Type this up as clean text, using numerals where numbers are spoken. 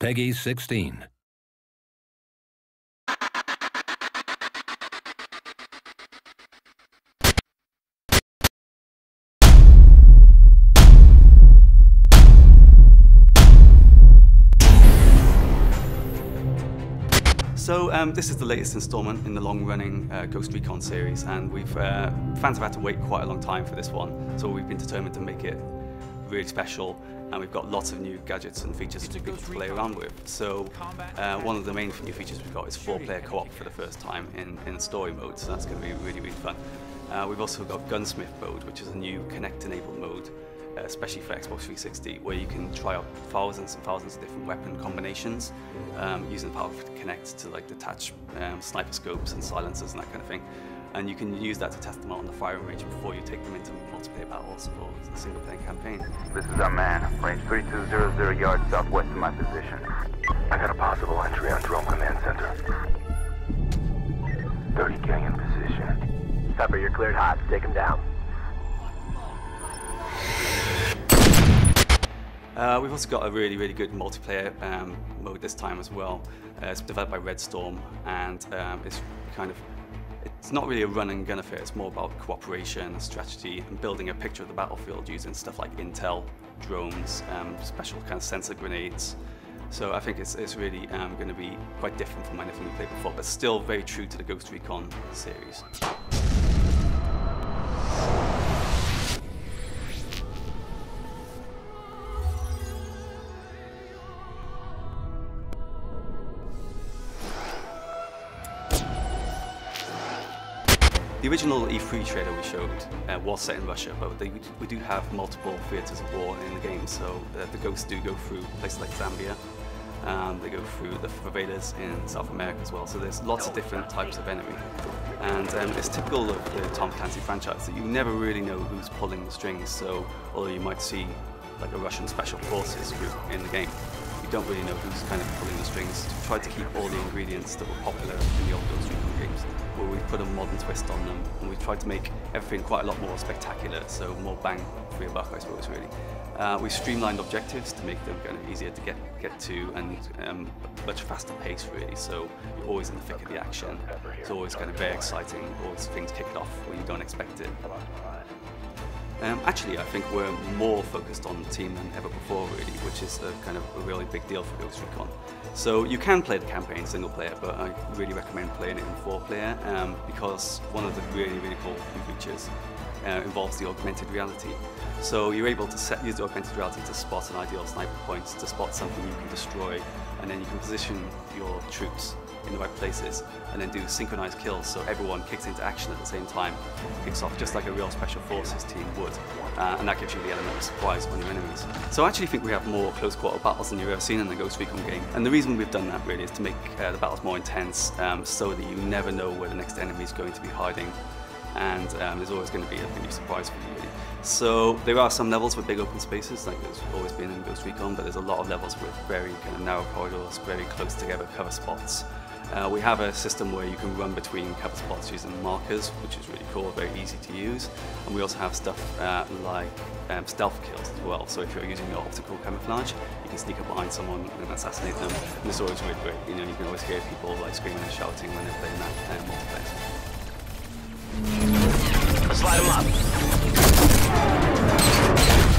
Peggy 16. So this is the latest installment in the long-running Ghost Recon series, and fans have had to wait quite a long time for this one, so we've been determined to make it really special, and we've got lots of new gadgets and features for people to play around with. So one of the main new features we've got is 4-player co-op for the first time in story mode, so that's going to be really, really fun. We've also got Gunsmith mode, which is a new Connect-enabled mode, especially for Xbox 360, where you can try out thousands and thousands of different weapon combinations using the power of Connect to like detach sniper scopes and silencers and that kind of thing. And you can use that to test them out on the firing range before you take them into multiplayer battles or a single-player campaign. This is our man, range 3200 yards southwest of my position. I got a possible entry on Drone Command Center. 30K in position. Pepper, you're cleared hot. Take him down. We've also got a really, really good multiplayer mode this time as well. It's developed by Redstorm, and it's not really a run and gun affair. It's more about cooperation, strategy, and building a picture of the battlefield using stuff like intel, drones, special kind of sensor grenades. So I think it's really going to be quite different from anything we played before, but still very true to the Ghost Recon series. The original E3 trailer we showed was set in Russia, but we do have multiple theatres of war in the game. So the ghosts do go through places like Zambia. They go through the favelas in South America as well. So there's lots of different types of enemy. And it's typical of the Tom Clancy franchise that you never really know who's pulling the strings. So although you might see like a Russian special forces group in the game, you don't really know who's kind of pulling the strings. To try to keep all the ingredients that were popular in the old Ghost Recon games, where we've put a modern twist on them, and we've tried to make everything quite a lot more spectacular, so more bang for your buck, I suppose, really. We've streamlined objectives to make them kind of easier to get to, and much faster pace, really, so you're always in the thick of the action. It's always kind of very exciting, always things kick off when you don't expect it. Actually, I think we're more focused on the team than ever before, really, which is kind of a really big deal for Ghost Recon. So you can play the campaign single player, but I really recommend playing it in 4-player because one of the really, really cool new features involves the augmented reality. So you're able to use the augmented reality to spot an ideal sniper point, to spot something you can destroy, and then you can position your troops in the right places and then do synchronized kills, so everyone kicks into action at the same time, kicks off just like a real special forces team would, and that gives you the element of surprise on your enemies. So I actually think we have more close quarter battles than you've ever seen in the Ghost Recon game, and the reason we've done that really is to make the battles more intense, so that you never know where the next enemy is going to be hiding, and there's always going to be a new surprise for you, really. So there are some levels with big open spaces, like there's always been in Ghost Recon, but there's a lot of levels with very kind of narrow corridors, very close together cover spots. We have a system where you can run between cover spots using markers, which is really cool, very easy to use. And we also have stuff like stealth kills as well. So if you're using your optical camouflage, you can sneak up behind someone and assassinate them. And it's always really great. You know, you can always hear people like screaming and shouting when they're playing that multiplayer. Slide him up.